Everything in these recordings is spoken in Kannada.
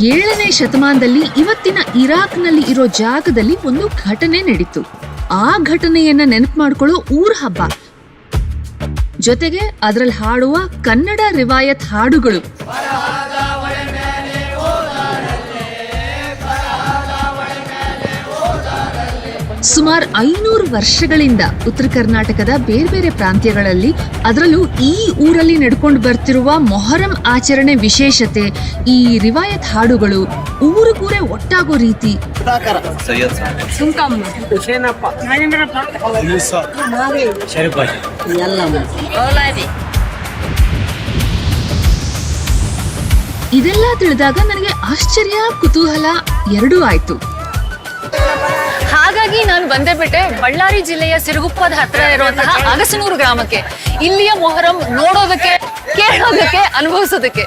7ನೇ ಶತಮಾನದಲ್ಲಿ ಇವತ್ತಿನ ಇರಾಕ್ನಲ್ಲಿ ಇರೋ ಜಾಗದಲ್ಲಿ ಒಂದು ಘಟನೆ ನಡೀತು. ಆ ಘಟನೆಯನ್ನ ನೆನಪು ಮಾಡ್ಕೊಳ್ಳೋ ಊರ್ ಹಬ್ಬ, ಜೊತೆಗೆ ಅದರಲ್ಲಿ ಹಾಡುವ ಕನ್ನಡ ರಿವಾಯತ್ ಹಾಡುಗಳು. ಸುಮಾರು 500 ವರ್ಷಗಳಿಂದ ಉತ್ತರ ಕರ್ನಾಟಕದ ಬೇರೆ ಬೇರೆ ಪ್ರಾಂತ್ಯಗಳಲ್ಲಿ, ಅದರಲ್ಲೂ ಈ ಊರಲ್ಲಿ ನಡ್ಕೊಂಡು ಬರ್ತಿರುವ ಮೊಹರಂ ಆಚರಣೆ ವಿಶೇಷತೆ, ಈ ರಿವಾಯತ್ ಹಾಡುಗಳು, ಊರಿಗೂರೇ ಒಟ್ಟಾಗೋ ರೀತಿ. ಇದೆಲ್ಲ ತಿಳಿದಾಗ ನನಗೆ ಆಶ್ಚರ್ಯ, ಕುತೂಹಲ ಎರಡೂ ಆಯ್ತು. ಹಾಗಾಗಿ ನಾನು ಬಂದೇ ಬಿಟ್ಟೆ ಬಳ್ಳಾರಿ ಜಿಲ್ಲೆಯ ಸಿರುಗುಪ್ಪದ ಹತ್ರ ಇರುವಂತಹ ಅಗಸನೂರು ಗ್ರಾಮಕ್ಕೆ, ಇಲ್ಲಿಯ ಮೊಹರಂ ನೋಡೋದಕ್ಕೆ, ಕೇಳೋದಕ್ಕೆ, ಅನುಭವಿಸೋದಕ್ಕೆ.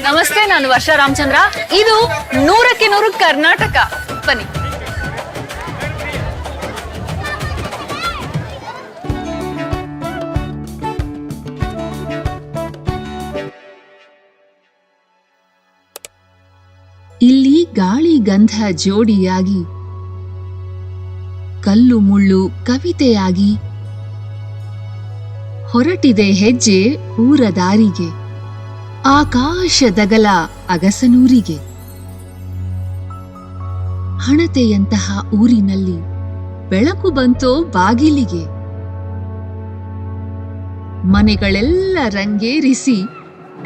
ನಮಸ್ತೆ, ನಾನು ವರ್ಷಾ ರಾಮಚಂದ್ರ. ಇದು 100ಕ್ಕೆ 100 ಕರ್ನಾಟಕ. ಬನ್ನಿ. ಇಲ್ಲಿ ಗಾಳಿ ಗಂಧ ಜೋಡಿಯಾಗಿ, ಕಲ್ಲು ಮುಳ್ಳು ಕವಿತೆಯಾಗಿ ಹೊರಟಿದೆ ಹೆಜ್ಜೆ ಊರ ದಾರಿಗೆ, ಆಕಾಶದಗಲ ಅಗಸನೂರಿಗೆ. ಹಣತೆಯಂತಹ ಊರಿನಲ್ಲಿ ಬೆಳಕು ಬಂತೋ ಬಾಗಿಲಿಗೆ, ಮನೆಗಳೆಲ್ಲ ರಂಗೇರಿಸಿ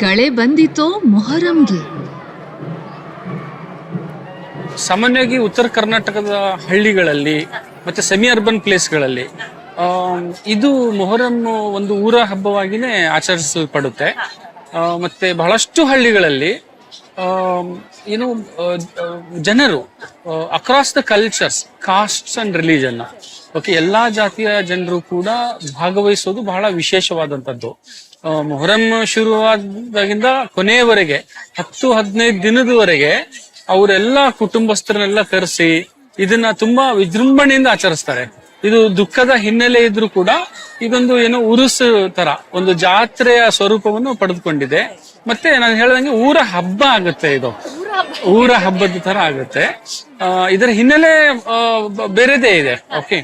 ಕಳೆ ಬಂದಿತೋ ಮೊಹರಂಗೆ. ಸಾಮಾನ್ಯವಾಗಿ ಉತ್ತರ ಕರ್ನಾಟಕದ ಹಳ್ಳಿಗಳಲ್ಲಿ ಮತ್ತೆ ಸೆಮಿ ಅರ್ಬನ್ ಪ್ಲೇಸ್ಗಳಲ್ಲಿ ಇದು ಮೊಹರಂ ಒಂದು ಊರ ಹಬ್ಬವಾಗಿನೇ ಆಚರಿಸಲ್ಪಡುತ್ತೆ. ಮತ್ತೆ ಬಹಳಷ್ಟು ಹಳ್ಳಿಗಳಲ್ಲಿ ಏನು ಜನರು across the cultures, costs and religion, okay, ಎಲ್ಲಾ ಜಾತಿಯ ಜನರು ಕೂಡ ಭಾಗವಹಿಸೋದು ಬಹಳ ವಿಶೇಷವಾದಂಥದ್ದು. ಮೊಹರಂ ಶುರುವಾದಾಗಿಂದ ಕೊನೆಯವರೆಗೆ 10-15 ದಿನದವರೆಗೆ ಅವರೆಲ್ಲ ಕುಟುಂಬಸ್ಥರನ್ನೆಲ್ಲ ಕರೆಸಿ ಇದನ್ನ ತುಂಬಾ ವಿಜೃಂಭಣೆಯಿಂದ ಆಚರಿಸ್ತಾರೆ. ಇದು ದುಃಖದ ಹಿನ್ನೆಲೆ ಇದ್ರೂ ಕೂಡ ಇದೊಂದು ಏನೋ ಉರುಸು ತರ ಒಂದು ಜಾತ್ರೆಯ ಸ್ವರೂಪವನ್ನು ಪಡೆದುಕೊಂಡಿದೆ. ಮತ್ತೆ ನಾನು ಹೇಳ್ದಂಗೆ ಊರ ಹಬ್ಬ ಆಗುತ್ತೆ, ಇದು ಊರ ಹಬ್ಬದ ತರ ಆಗುತ್ತೆ. ಇದರ ಹಿನ್ನೆಲೆ ಬೇರೆದೇ ಇದೆ, ಓಕೆ.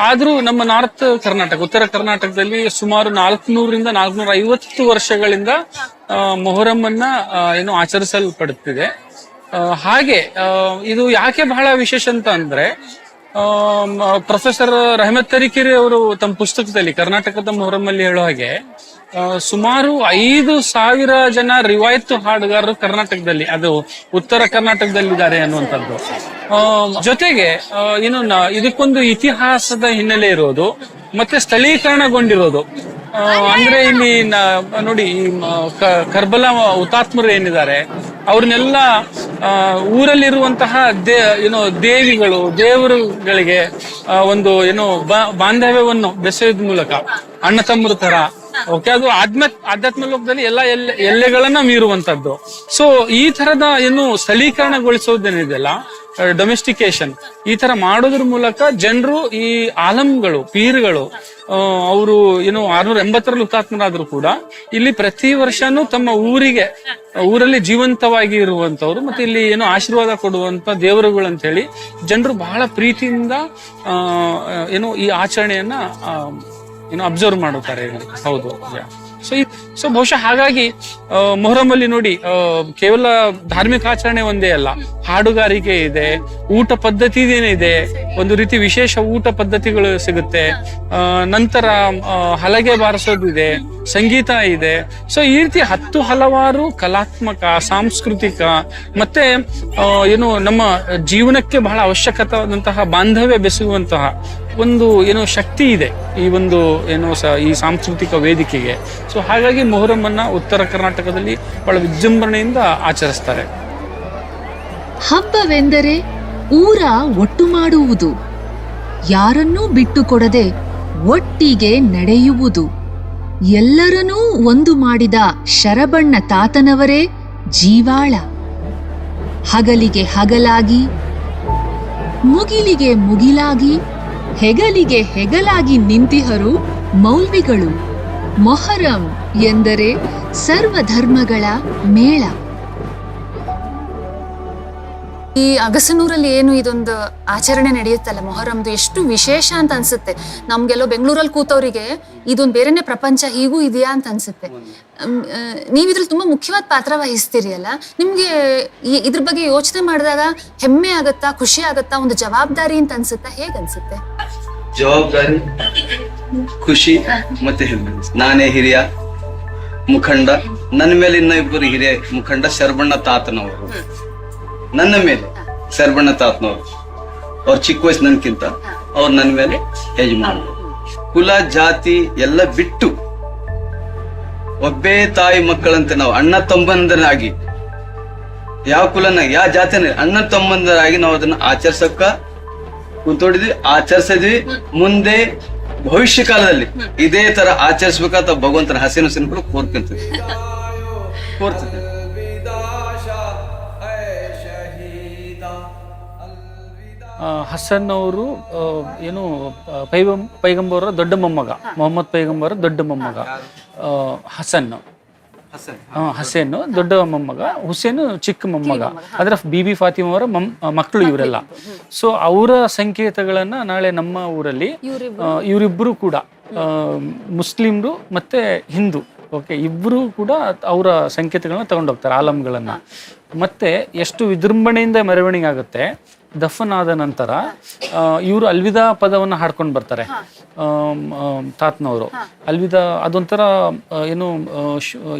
ಆದ್ರೂ ನಮ್ಮ ನಾರ್ತ್ ಕರ್ನಾಟಕ, ಉತ್ತರ ಕರ್ನಾಟಕದಲ್ಲಿ ಸುಮಾರು 400ರಿಂದ 450 ವರ್ಷಗಳಿಂದ ಮೊಹರಂ ಅನ್ನ ಏನು ಆಚರಿಸಲ್ಪಡುತ್ತಿದೆ. ಹಾಗೆ ಇದು ಯಾಕೆ ಬಹಳ ವಿಶೇಷ ಅಂತ ಅಂದ್ರೆ, ಪ್ರೊಫೆಸರ್ ರಹಮತ್ ತರೀಕೆರೆ ಅವರು ತಮ್ಮ ಪುಸ್ತಕದಲ್ಲಿ ಕರ್ನಾಟಕದ ಮೊಹರಂ ಅಲ್ಲಿ ಹೇಳೋ ಹಾಗೆ ಸುಮಾರು 5,000 ಜನ ರಿವಾಯತ್ತು ಹಾಡುಗಾರರು ಕರ್ನಾಟಕದಲ್ಲಿ, ಅದು ಉತ್ತರ ಕರ್ನಾಟಕದಲ್ಲಿದ್ದಾರೆ ಅನ್ನುವಂಥದ್ದು. ಜೊತೆಗೆ ಏನು ಇದಕ್ಕೊಂದು ಇತಿಹಾಸದ ಹಿನ್ನೆಲೆ ಇರೋದು, ಮತ್ತೆ ಸ್ಥಳೀಕರಣಗೊಂಡಿರೋದು. ಅಂದ್ರೆ ಇಲ್ಲಿ ನೋಡಿ, ಈ ಕರ್ಬಲಾ ಹುತಾತ್ಮರು ಏನಿದ್ದಾರೆ ಅವ್ರನ್ನೆಲ್ಲ ಊರಲ್ಲಿರುವಂತಹ ದೇವಿಗಳು, ದೇವರುಗಳಿಗೆ ಒಂದು ಬಾಂಧವ್ಯವನ್ನು ಬೆಸೆಯೋದ್ ಮೂಲಕ ಅಣ್ಣ ತಮ್ಮರ ತರ, ಓಕೆ, ಅದು ಆಧ್ಯಾತ್ಮ ಲೋಕದಲ್ಲಿ ಎಲ್ಲ ಎಲ್ಲೆಗಳನ್ನ ಮೀರುವಂತದ್ದು. ಸೊ ಈ ತರದ ಸ್ಥಳೀಕರಣಗೊಳಿಸೋದೇನಿದೆಯಲ್ಲ, ಡೊಮೆಸ್ಟಿಕೇಶನ್, ಈ ತರ ಮಾಡೋದ್ರ ಮೂಲಕ ಜನರು, ಈ ಆಲಂಗಳು, ಪೀರ್ಗಳು, ಅವರು 680ರಲ್ಲಿ ಹುತಾತ್ಮರಾದ್ರು ಕೂಡ ಇಲ್ಲಿ ಪ್ರತಿ ವರ್ಷನೂ ತಮ್ಮ ಊರಲ್ಲಿ ಜೀವಂತವಾಗಿ ಇರುವಂತವ್ರು, ಮತ್ತೆ ಇಲ್ಲಿ ಆಶೀರ್ವಾದ ಕೊಡುವಂತ ದೇವರುಗಳು ಅಂತ ಹೇಳಿ ಜನರು ಬಹಳ ಪ್ರೀತಿಯಿಂದ ಈ ಆಚರಣೆಯನ್ನ ಅಬ್ಸರ್ವ್ ಮಾಡುತ್ತಾರೆ. ಹೌದು. ಸೊ ಬಹುಶಃ ಹಾಗಾಗಿ ಮೊಹರಂ ಅಲ್ಲಿ ನೋಡಿ, ಕೇವಲ ಧಾರ್ಮಿಕ ಆಚರಣೆ ಒಂದೇ ಅಲ್ಲ, ಹಾಡುಗಾರಿಕೆ ಇದೆ, ಊಟ ಪದ್ಧತಿ ಇದೆ, ಒಂದು ರೀತಿ ವಿಶೇಷ ಊಟ ಪದ್ಧತಿಗಳು ಸಿಗುತ್ತೆ. ನಂತರ ಹಲಗೆ ಬಾರಿಸೋದಿದೆ, ಸಂಗೀತ ಇದೆ. ಸೊ ಈ ರೀತಿ ಹಲವಾರು ಕಲಾತ್ಮಕ, ಸಾಂಸ್ಕೃತಿಕ, ಮತ್ತೆ ನಮ್ಮ ಜೀವನಕ್ಕೆ ಬಹಳ ಅವಶ್ಯಕವಾದಂತಹ ಬಾಂಧವ್ಯ ಬೆಸುವಂತಹ ಒಂದು ಶಕ್ತಿ ಇದೆ ಈ ಒಂದು ಈ ಸಾಂಸ್ಕೃತಿಕ ವೇದಿಕೆಗೆ. ಸೊ ಹಾಗಾಗಿ ಮೊಹರಂ ಅನ್ನ ಉತ್ತರ ಕರ್ನಾಟಕದಲ್ಲಿ ಬಹಳ ವಿಜೃಂಭಣೆಯಿಂದ ಆಚರಿಸ್ತಾರೆ. ಹಬ್ಬವೆಂದರೆ ಊರ ಒಟ್ಟು ಮಾಡುವುದು, ಯಾರನ್ನೂ ಬಿಟ್ಟುಕೊಡದೆ ಒಟ್ಟಿಗೆ ನಡೆಯುವುದು. ಎಲ್ಲರನ್ನೂ ಒಂದು ಮಾಡಿದ ಶರಬಣ್ಣ ತಾತನವರೇ ಜೀವಾಳ. ಹಗಲಿಗೆ ಹಗಲಾಗಿ, ಮುಗಿಲಿಗೆ ಮುಗಿಲಾಗಿ, ಹೆಗಲಿಗೆ ಹೆಗಲಾಗಿ ನಿಂತಿಹರು ಮೌಲ್ವಿಗಳು. ಮೊಹರಂ ಎಂದರೆ ಸರ್ವಧರ್ಮಗಳ ಮೇಳ. ಈ ಅಗಸನೂರಲ್ಲಿ ಏನು ಇದೊಂದು ಆಚರಣೆ ನಡೆಯುತ್ತಲ್ಲ ಮೊಹರಂದು, ಎಷ್ಟು ವಿಶೇಷ ಅಂತ ಅನ್ಸುತ್ತೆ. ನಮ್ಗೆಲ್ಲೋ ಬೆಂಗಳೂರಲ್ಲಿ ಕೂತವರಿಗೆ ಇದೊಂದು ಬೇರೆನೆ ಪ್ರಪಂಚ ಹೀಗೂ ಇದೆಯಾ ಅಂತ ಅನ್ಸುತ್ತೆ. ನೀವು ಇದ್ರಲ್ಲಿ ತುಂಬಾ ಮುಖ್ಯವಾದ ಪಾತ್ರ ವಹಿಸ್ತೀರಿ ಅಲ್ಲ, ನಿಮ್ಗೆ ಇದ್ರ ಬಗ್ಗೆ ಯೋಚನೆ ಮಾಡಿದಾಗ ಹೆಮ್ಮೆ ಆಗತ್ತಾ, ಖುಷಿ ಆಗತ್ತಾ, ಒಂದು ಜವಾಬ್ದಾರಿ ಅಂತ ಅನ್ಸುತ್ತಾ, ಹೇಗ್ ಅನ್ಸುತ್ತೆ? ಜವಾಬ್ದಾರಿ, ಖುಷಿ ಮತ್ತೆ ಹೆಮ್ಮೆ. ನಾನೇ ಹಿರಿಯ ಮುಖಂಡ, ನನ್ನ ಮೇಲೆ ಇನ್ನ ಇಬ್ಬರು ಹಿರಿಯ ಮುಖಂಡ ಶರಬಣ್ಣ ತಾತನವರು, ನನ್ನ ಮೇಲೆ ಶರಬಣ್ಣ ತಾತನವರು. ಅವ್ರ ಚಿಕ್ಕ ವಯಸ್ಸು ನನ್ಕಿಂತ, ಅವ್ರು ನನ್ನ ಮೇಲೆ ಯಜಮಾನ. ಕುಲ ಜಾತಿ ಎಲ್ಲ ಬಿಟ್ಟು ಒಬ್ಬೇ ತಾಯಿ ಮಕ್ಕಳಂತೆ ನಾವು ಅಣ್ಣ ತಮ್ಮಂದರಾಗಿ, ಯಾವ ಕುಲನ ಯಾವ ಜಾತಿನ ಅಣ್ಣ ತಮ್ಮಂದರಾಗಿ ನಾವು ಅದನ್ನ ಆಚರಿಸಕ್ಕ ಕೂತೋಡಿದ್ವಿ, ಆಚರಿಸಿದ್ವಿ. ಮುಂದೆ ಭವಿಷ್ಯ ಕಾಲದಲ್ಲಿ ಇದೇ ತರ ಆಚರಿಸ್ಬೇಕಂತ ಭಗವಂತನ ಹಸಿನ ಕೂಡ ಕೋರ್ತಿದ್ವಿ. ಹಸನ್ ಅವರು ಏನು ಪೈಗಂಬರ ದೊಡ್ಡ ಮೊಮ್ಮಗ, ಮೊಹಮ್ಮದ್ ಪೈಗಂಬರ ದೊಡ್ಡ ಮೊಮ್ಮಗ ಹಸನ್. ಹಸೇನ್ ದೊಡ್ಡ ಮೊಮ್ಮಗ, ಹುಸೇನ್ ಚಿಕ್ಕ ಮೊಮ್ಮಗ. ಅಂದ್ರೆ ಬಿಬಿ ಫಾತಿಮಾ ಅವರ ಮಕ್ಕಳು ಇವರೆಲ್ಲ. ಸೊ ಅವರ ಸಂಕೇತಗಳನ್ನ ನಾಳೆ ನಮ್ಮ ಊರಲ್ಲಿ ಇವರಿಬ್ಬರು ಕೂಡ ಮುಸ್ಲಿಮ್ರು ಮತ್ತೆ ಹಿಂದೂ, ಓಕೆ, ಇಬ್ಬರು ಕೂಡ ಅವರ ಸಂಕೇತಗಳನ್ನ ತಗೊಂಡೋಗ್ತಾರೆ, ಆಲಂಗಳನ್ನ. ಮತ್ತೆ ಎಷ್ಟು ವಿಜೃಂಭಣೆಯಿಂದ ಮೆರವಣಿಗೆ ಆಗುತ್ತೆ. ದಫನ್ ಆದ ನಂತರ ಇವರು ಅಲ್ವಿದಾ ಪದವನ್ನು ಹಾಡ್ಕೊಂಡು ಬರ್ತಾರೆ ತಾತನವರು. ಅಲ್ವಿದಾ ಅದೊಂಥರ ಏನು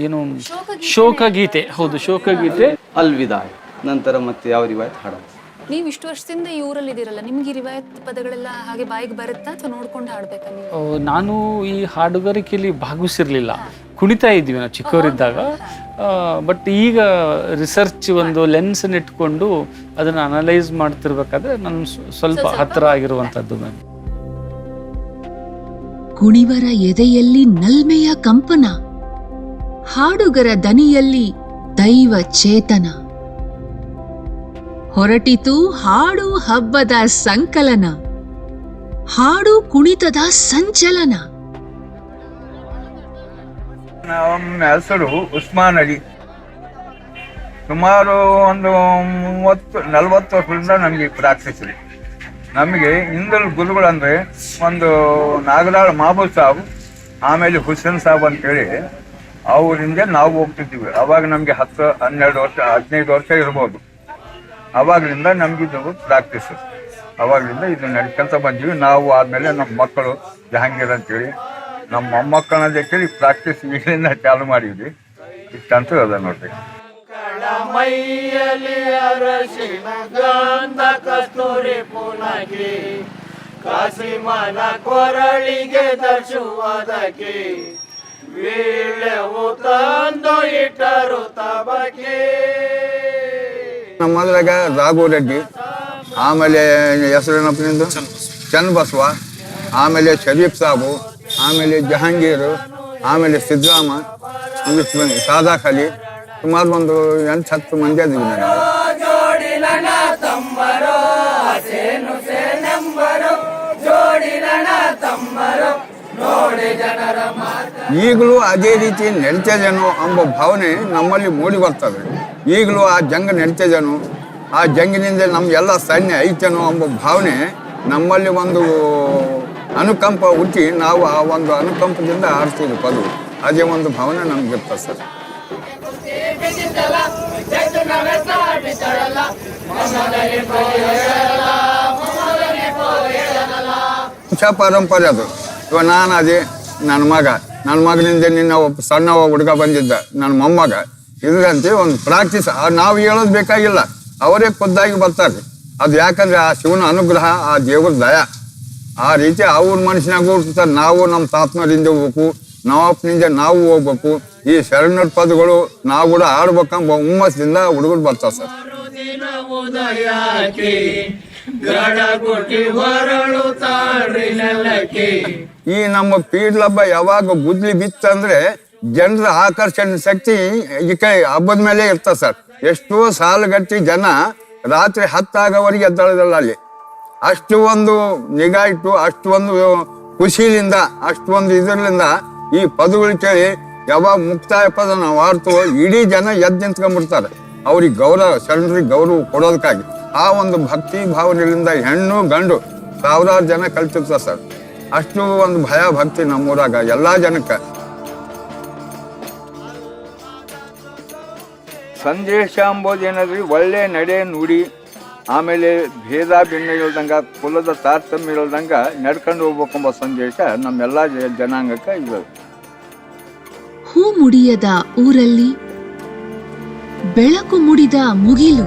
ಏನು ಶೋಕಗೀತೆ. ಹೌದು, ಶೋಕಗೀತೆ ಅಲ್ವಿದಾ. ನಂತರ ಮತ್ತೆ ಯಾವ ರಿವಾಯತ್ ಹಾಡೋದು. ನೀವು ಇಷ್ಟು ವರ್ಷದಿಂದ ಈ ಊರಲ್ಲಿ ಇದೀರಲ್ಲ, ನಿಮ್ಗೆ ಈ ರಿವಾಯತ್ ಪದಗಳೆಲ್ಲ ಹಾಗೆ ಬಾಯಿಗೆ ಬರುತ್ತಾ ಅಥವಾ ನೋಡ್ಕೊಂಡು ಹಾಡ್ಬೇಕಾ ನೀವು? ನಾನು ಈ ಹಾಡುಗಾರಿಕೆಯಲ್ಲಿ ಭಾಗವಹಿಸಿರ್ಲಿಲ್ಲ, ಕುಣಿತಾ ಇದ್ವಿ ನಾವು ಚಿಕ್ಕವರಿದ್ದಾಗ. ಬಟ್ ಈಗ ರಿಸರ್ಚ್ ಒಂದು ಲೆನ್ಸ್ ಇಟ್ಕೊಂಡು ಅದನ್ನ ಅನಲೈಸ್ ಮಾಡ್ತಿರ್ಬೇಕಾದ್ರೆ ನಾನು ಸ್ವಲ್ಪ ಹತ್ತಿರ ಆಗಿರುವಂತದ್ದು. ಕುಣಿವರ ಎದೆಯಲ್ಲಿ ನಲ್ಮೆಯ ಕಂಪನ, ಹಾಡುಗರ ದನಿಯಲ್ಲಿ ದೈವ ಚೇತನ. ಹೊರಟಿತು ಹಾಡು ಹಬ್ಬದ ಸಂಕಲನ, ಹಾಡು ಕುಣಿತದ ಸಂಚಲನ. ನಮ್ಮ ಹೆಸರು ಉಸ್ಮಾನ್ ಅಲಿ. ಸುಮಾರು ಒಂದು 30-40 ವರ್ಷದಿಂದ ನಮಗೆ ಪ್ರಾಕ್ಟೀಸ್ ಇದೆ. ನಮಗೆ ಹಿಂದಲ್ ಗುರುಗಳಂದ್ರೆ ಒಂದು ನಾಗರಾಳ್ ಮಹಬೂಬ್ ಸಾಬ್, ಆಮೇಲೆ ಹುಸೇನ್ ಸಾಬ್ ಅಂತೇಳಿ ಅವರಿಂದ ನಾವು ಹೋಗ್ತಿದ್ದೀವಿ. ಅವಾಗ ನಮಗೆ 10-12 ವರ್ಷ 15 ವರ್ಷ ಇರ್ಬೋದು. ಅವಾಗಲಿಂದ ನಮಗಿದು ಪ್ರಾಕ್ಟೀಸ್, ಅವಾಗಲಿಂದ ಇದು ನಡ್ಕೊಂತ ಬಂದೀವಿ. ನಾವು ಆದ್ಮೇಲೆ ನಮ್ಮ ಮಕ್ಕಳು ಜಹಾಂಗೀರ್ ಅಂತೇಳಿ ನಮ್ಮ ಮೊಮ್ಮಕ್ಕಳನ್ನ ಜೊತೆ ಪ್ರಾಕ್ಟೀಸ್ ಈಗಲಿಂದ ಚಾಲು ಮಾಡಿದ್ವಿ. ಇಷ್ಟಂತೂ ಅದ ನೋಡ್ರಿ. ಮೈಯಲ್ಲಿ ಅರಶಿನ ಗಂಧ ಕಸ್ತೂರಿ ಪುನಗಿ, ಕಾಸಿಮನ ಕೊರಳಿಗೆ ಧರಿಸುವುದಕ್ಕೆ, ವೀಳ್ಯವು ತಂದು ಇಟ್ಟರು ತಬಕೆ. ನಮ್ಮ ಮೊದಲಾಗ ರಾಘು ರೆಡ್ಡಿ, ಆಮೇಲೆ ಹೆಸರೇನಪ್ಪ ನಿಂದು ಚನ್ನಬಸವ, ಆಮೇಲೆ ಶರೀಫ್ ಸಾಬು, ಆಮೇಲೆ ಜಹಾಂಗೀರು, ಆಮೇಲೆ ಸಿದ್ದರಾಮ, ಸಾದಾ ಖಾಲಿ, ಸುಮಾರು ಒಂದು 8-10 ಮಂದಿ ಅದೀವಿ ನಾವು. ಈಗಲೂ ಅದೇ ರೀತಿ ನಡೀತದೇನೋ ಎಂಬ ಭಾವನೆ ನಮ್ಮಲ್ಲಿ ಮೂಡಿ ಬರ್ತದೆ. ಈಗಲೂ ಆ ಜಂಗ ನಡೀತದೇನೋ, ಆ ಜಂಗಿನಿಂದ ನಮಗೆಲ್ಲ ಸೈನ್ಯ ಐತೇನೋ ಎಂಬ ಭಾವನೆ ನಮ್ಮಲ್ಲಿ ಒಂದು ಅನುಕಂಪ ಹುಟ್ಟಿ ನಾವು ಆ ಒಂದು ಅನುಕಂಪದಿಂದ ಆಡ್ತೀವಿ ಪದವು. ಅದೇ ಒಂದು ಭಾವನೆ ನಮ್ಗಿರ್ತದೆ ಸರ್. ವಂಶ ಪಾರಂಪರ್ಯ ಅದು. ಇವಾಗ ನಾನು ಅದೇ ನನ್ನ ಮಗನಿಂದ ನಿನ್ನ ಒಬ್ಬ ಸಣ್ಣ ಹುಡುಗ ಬಂದಿದ್ದ, ನನ್ನ ಮೊಮ್ಮಗ. ಇದ್ರಂತೆ ಒಂದು ಪ್ರಾಕ್ಟೀಸ್ ನಾವು ಹೇಳೋದು ಬೇಕಾಗಿಲ್ಲ, ಅವರೇ ಖುದ್ದಾಗಿ ಬರ್ತಾರೆ. ಅದು ಯಾಕಂದ್ರೆ ಆ ಶಿವನ ಅನುಗ್ರಹ, ಆ ದೇವ್ರ ದಯ. ಆ ರೀತಿ ಅವ್ರ ಮನುಷ್ಯನಾಗ ಹೋಗ್ತಾರೆ. ನಾವು ನಮ್ಮ ತಾತನರಿಂದ ಹೋಗ್ಬೇಕು, ನಮ್ಮಪ್ಪನಿಂದ ನಾವು ಹೋಗ್ಬೇಕು. ಈ ಶರಣರ ಪದಗಳು ನಾವು ಕೂಡ ಆಡ್ಬೇಕಂಬ ಹುಮ್ಮಸ್ದಿಂದ ಹುಡುಗರು ಬರ್ತಾರೆ ಸರ್. ಈ ನಮ್ಮ ಪೀಡ್ಲಬ್ಬ ಯಾವಾಗ ಗುದ್ಲಿ ಬಿತ್ತಂದ್ರೆ ಜನರ ಆಕರ್ಷಣೆ ಶಕ್ತಿ ಈ ಕೈ ಹಬ್ಬದ ಮೇಲೆ ಇರ್ತದೆ ಸರ್. ಎಷ್ಟೋ ಸಾಲುಗಟ್ಟಿ ಜನ ರಾತ್ರಿ 10 ಆಗೋವರೆಗೆ ಎದ್ದಳದಲ್ಲ ಅಲ್ಲಿ. ಅಷ್ಟು ಒಂದು ನಿಗಾ ಇಟ್ಟು, ಅಷ್ಟು ಒಂದು ಖುಷಿಲಿಂದ, ಅಷ್ಟು ಒಂದು ಇದರಿಂದ ಈ ಪದಗಳು ಕೇಳಿ ಯಾವಾಗ ಮುಕ್ತಾಯ ಪದ ನಾವು ಆಡ್ತೋ ಇಡೀ ಜನ ಎದ್ದು ನಿಂತ್ಕೊಂಡ್ಬಿಡ್ತಾರೆ. ಅವ್ರಿಗೆ ಗೌರವ, ಶರಣರಿಗೆ ಗೌರವ ಕೊಡೋದಕ್ಕಾಗಿ ಆ ಒಂದು ಭಕ್ತಿ ಭಾವನೆಯಿಂದ ಹೆಣ್ಣು ಗಂಡು ಸಾವಿರಾರು ಜನ ಕಲ್ತಿರ್ತಾರೆ ಸರ್. ಅಷ್ಟು ಒಂದು ಭಯ ಭಕ್ತಿ ನಮ್ಮೂರಾಗ ಎಲ್ಲ ಜನಕ್ಕೆ. ಸಂದೇಶ ಅಂಬೋದೇನದ್ರಿ ಒಳ್ಳೆ ನಡೆ ನುಡಿ, ಆಮೇಲೆ ಭೇದ ಭಿನ್ನ ಇಲ್ದಂಗೆ, ಕುಲದ ತಾರತಮ್ಯ ಇಲ್ದಂಗೆ ನಡ್ಕೊಂಡು ಹೋಗ್ಬೇಕೆಂಬ ಸಂದೇಶ ನಮ್ಮೆಲ್ಲ ಜನಾಂಗಕ್ಕೆ ಇದೆ. ಹೂ ಮುಡಿಯದ ಊರಲ್ಲಿ ಬೆಳಕು ಮುಡಿದ ಮುಗಿಲು,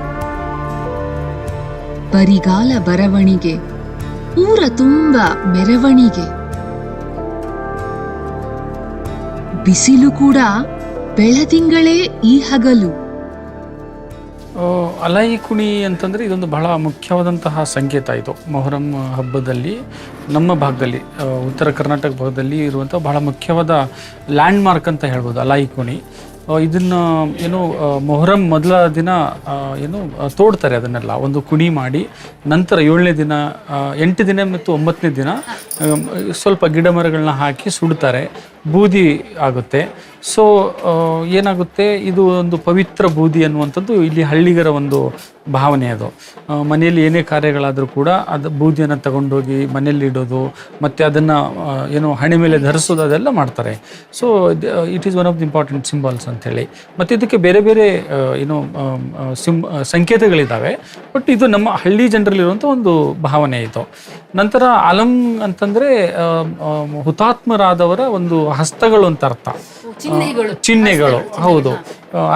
ಬರಿಗಾಲ ಬರವಣಿಗೆ, ಊರ ತುಂಬ ಮೆರವಣಿಗೆ, ಬಿಸಿಲು ಕೂಡ ಬೆಳದಿಂಗಳೇ ಈ ಹಗಲು. ಅಲಾಯಿ ಕುಣಿ ಅಂತಂದರೆ ಇದೊಂದು ಬಹಳ ಮುಖ್ಯವಾದಂತಹ ಸಂಕೇತ. ಇದು ಮೊಹರಂ ಹಬ್ಬದಲ್ಲಿ ನಮ್ಮ ಭಾಗದಲ್ಲಿ, ಉತ್ತರ ಕರ್ನಾಟಕ ಭಾಗದಲ್ಲಿ ಇರುವಂಥ ಬಹಳ ಮುಖ್ಯವಾದ ಲ್ಯಾಂಡ್ ಮಾರ್ಕ್ ಅಂತ ಹೇಳ್ಬೋದು ಅಲಾಯಿ ಕುಣಿ. ಇದನ್ನು ಏನು ಮೊಹರಂ ಮೊದಲ ದಿನ ಏನು ತೋಡ್ತಾರೆ, ಅದನ್ನೆಲ್ಲ ಒಂದು ಕುಣಿ ಮಾಡಿ ನಂತರ 7ನೇ ದಿನ, 8 ದಿನ ಮತ್ತು 9ನೇ ದಿನ ಸ್ವಲ್ಪ ಗಿಡ ಮರಗಳನ್ನ ಹಾಕಿ ಸುಡ್ತಾರೆ, ಬೂದಿ ಆಗುತ್ತೆ. ಸೊ ಏನಾಗುತ್ತೆ, ಇದು ಒಂದು ಪವಿತ್ರ ಬೂದಿ ಅನ್ನುವಂಥದ್ದು ಇಲ್ಲಿ ಹಳ್ಳಿಗರ ಒಂದು ಭಾವನೆ. ಅದು ಮನೆಯಲ್ಲಿ ಏನೇ ಕಾರ್ಯಗಳಾದರೂ ಕೂಡ ಅದು ಬೂದಿಯನ್ನು ತಗೊಂಡೋಗಿ ಮನೆಯಲ್ಲಿ ಇಡೋದು, ಮತ್ತು ಅದನ್ನು ಏನು ಹಣೆ ಮೇಲೆ ಧರಿಸೋದು, ಅದೆಲ್ಲ ಮಾಡ್ತಾರೆ. So it is one of the important symbols ಅಂಥೇಳಿ. ಮತ್ತು ಇದಕ್ಕೆ ಬೇರೆ ಬೇರೆ ಏನು ಸಂಕೇತಗಳಿದ್ದಾವೆ, ಬಟ್ ಇದು ನಮ್ಮ ಹಳ್ಳಿ ಜನರಲ್ಲಿರುವಂಥ ಒಂದು ಭಾವನೆ ಇದು. ನಂತರ ಅಲಂ ಅಂತಂದರೆ ಹುತಾತ್ಮರಾದವರ ಒಂದು ಹಸ್ತಗಳು ಅಂತ ಅರ್ಥ, ಚಿಹ್ನೆಗಳು. ಹೌದು,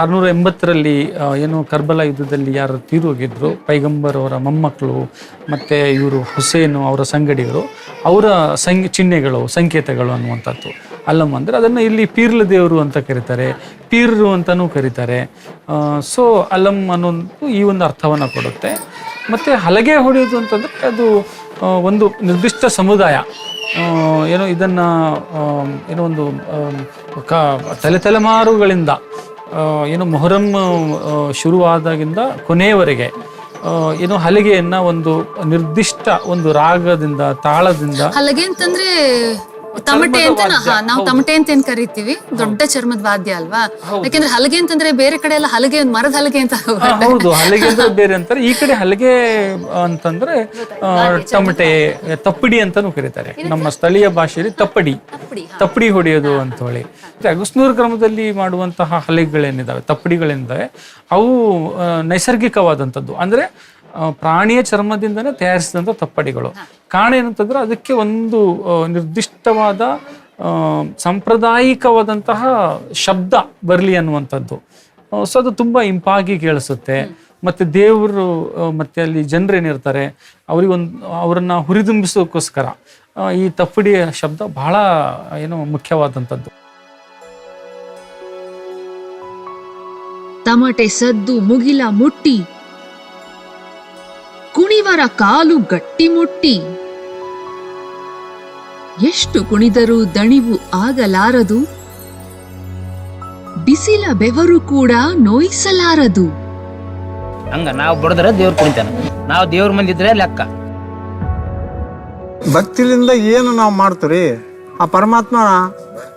680ರಲ್ಲಿ ಏನು ಕರ್ಬಲಾ ಯುದ್ಧದಲ್ಲಿ ಯಾರು ತೀರೋಗಿದ್ರು, ಪೈಗಂಬರ್ ಅವರ ಮೊಮ್ಮಕ್ಕಳು ಮತ್ತು ಇವರು ಹುಸೇನು ಅವರ ಸಂಗಡಿಗರು, ಅವರ ಚಿಹ್ನೆಗಳು, ಸಂಕೇತಗಳು ಅನ್ನುವಂಥದ್ದು ಅಲ್ಲಂ ಅಂದರೆ. ಅದನ್ನು ಇಲ್ಲಿ ಪೀರ್ಲ ದೇವರು ಅಂತ ಕರೀತಾರೆ, ಪೀರ್ರು ಅಂತಲೂ ಕರೀತಾರೆ. ಸೊ ಅಲ್ಲಂ ಅನ್ನೋದು ಈ ಒಂದು ಅರ್ಥವನ್ನು ಕೊಡುತ್ತೆ. ಮತ್ತು ಹಲಗೆ ಹೊಡೆಯೋದು ಅಂತಂದರೆ ಅದು ಒಂದು ನಿರ್ದಿಷ್ಟ ಸಮುದಾಯ ಏನೋ ಇದನ್ನು ಏನೋ ಒಂದು ತಲೆಮಾರುಗಳಿಂದ ಏನು ಮೊಹರಂ ಶುರುವಾದಾಗಿಂದ ಕೊನೆಯವರೆಗೆ ಏನು ಹಲಗೆಯನ್ನ ಒಂದು ನಿರ್ದಿಷ್ಟ ಒಂದು ರಾಗದಿಂದ, ತಾಳದಿಂದ. ಹಲಗೆ ಅಂತಂದ್ರೆ ತಮಟೆ ಅಂತ ನಾವು ತಮಟೆ ಅಂತ ಏನ್ ಕರಿತೀವಿ, ದೊಡ್ಡ ಚರ್ಮದ ವಾದ್ಯ ಅಲ್ವಾ? ಯಾಕೆಂದ್ರೆ ಹಲಗೆ ಅಂತಂದ್ರೆ ಬೇರೆ ಕಡೆ ಎಲ್ಲ ಹಲಗೆ ಮರದ ಹಲಗೆ ಅಂತ. ಹೌದು, ಹಲಗೆ ಅಂದ್ರೆ ಬೇರೆ ಅಂತಾರೆ. ಈ ಕಡೆ ಹಲಗೆ ಅಂತಂದ್ರೆ ತಮಟೆ, ತಪ್ಪಡಿ ಅಂತಾನು ಕರೀತಾರೆ. ನಮ್ಮ ಸ್ಥಳೀಯ ಭಾಷೆಯಲ್ಲಿ ತಪ್ಪಡಿ ಹೊಡೆಯೋದು ಅಂತ ಹೇಳಿ. ಅಗಸ್ನೂರು ಕ್ರಮದಲ್ಲಿ ಮಾಡುವಂತಹ ಹಲಗೆಗಳೇನಿದಾವೆ, ತಪ್ಪಡಿಗಳೇನಿದಾವೆ, ಅವು ನೈಸರ್ಗಿಕವಾದಂಥದ್ದು. ಅಂದ್ರೆ ಪ್ರಾಣಿಯ ಚರ್ಮದಿಂದನೇ ತಯಾರಿಸಿದಂಥ ತಪ್ಪಡಿಗಳು. ಕಾರಣ ಏನಂತಂದ್ರೆ ಅದಕ್ಕೆ ಒಂದು ನಿರ್ದಿಷ್ಟವಾದ ಸಾಂಪ್ರದಾಯಿಕವಾದಂತಹ ಶಬ್ದ ಬರಲಿ ಅನ್ನುವಂಥದ್ದು. ಸೊ ಅದು ತುಂಬ ಇಂಪಾಗಿ ಕೇಳಿಸುತ್ತೆ. ಮತ್ತು ದೇವರು ಮತ್ತು ಅಲ್ಲಿ ಜನರೇನಿರ್ತಾರೆ ಅವರನ್ನು ಹುರಿದುಂಬಿಸೋಕ್ಕೋಸ್ಕರ ಈ ತಪ್ಪಡಿಯ ಶಬ್ದ ಬಹಳ ಏನು ಮುಖ್ಯವಾದಂಥದ್ದು. ತಮಟೆ ಸದ್ದು ಮುಗಿಲ ಮುಟ್ಟಿ, ಕುಣಿವರ ಕಾಲು ಗಟ್ಟಿ ಮುಟ್ಟಿ, ಎಷ್ಟು ಕುಣಿದರೂ ದಣಿವು ಆಗಲಾರದು, ಬಿಸಿಲ ಬೆವರು ಕೂಡ ನೋಯಿಸಲಾರದು. ಹಂಗ ನಾವು ಬಡದ್ರ ದೇವ್ರು ಕುಣಿತಾನ, ನಾವು ದೇವ್ರ ಮಂದಿದ್ರೆ ಲೆಕ್ಕ. ಭಕ್ತಿಲಿಂದ ಏನು ನಾವು ಮಾಡ್ತೀವಿ ಆ ಪರಮಾತ್ಮ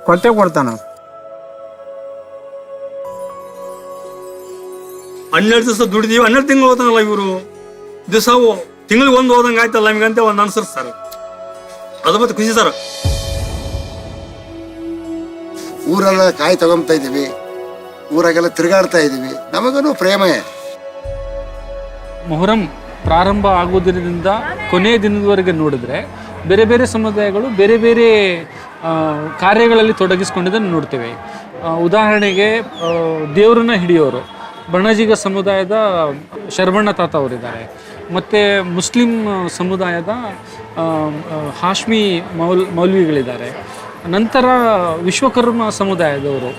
ಕೊಟ್ಟೆ ಕೊಡ್ತಾನ. 12 ದಿವಸ ದುಡಿದೀವಿ, 12 ತಿಂಗಳು ಹೋತಾನಲ್ಲ ಇವರು. ದಿವಸ ತಿಂಗಳಿಗೆ ಒಂದು ಹೋದಂಗೆ ಆಯ್ತಲ್ಲ ನಮಗಂತೆ ಒಂದು ಅನ್ಸರ್. ಅದು ಮತ್ತೆ ಖುಷಿ ಸರ್. ಊರೆಲ್ಲ ಕಾಯಿ ತಗೊಂತಾ ಇದೀವಿ, ಊರಾಗೆಲ್ಲ ತಿರುಗಾಡ್ತಾ ಇದೀವಿ, ನಮಗೂ ಪ್ರೇಮೇ. ಮೊಹರಂ ಪ್ರಾರಂಭ ಆಗೋದ್ರಿಂದ ಕೊನೆಯ ದಿನದವರೆಗೆ ನೋಡಿದ್ರೆ ಬೇರೆ ಬೇರೆ ಸಮುದಾಯಗಳು ಬೇರೆ ಬೇರೆ ಕಾರ್ಯಗಳಲ್ಲಿ ತೊಡಗಿಸ್ಕೊಂಡಿದ್ದನ್ನು ನೋಡ್ತೇವೆ. ಉದಾಹರಣೆಗೆ ದೇವರನ್ನ ಹಿಡಿಯೋರು ಬಣಜಿಗ ಸಮುದಾಯದ ಶರಬಣ್ಣ ತಾತ ಅವರಿದ್ದಾರೆ. ಮತ್ತು ಮುಸ್ಲಿಂ ಸಮುದಾಯದ ಹಾಶ್ಮಿ ಮೌಲ್ವಿಗಳಿದ್ದಾರೆ. ನಂತರ ವಿಶ್ವಕರ್ಮ ಸಮುದಾಯದವರು,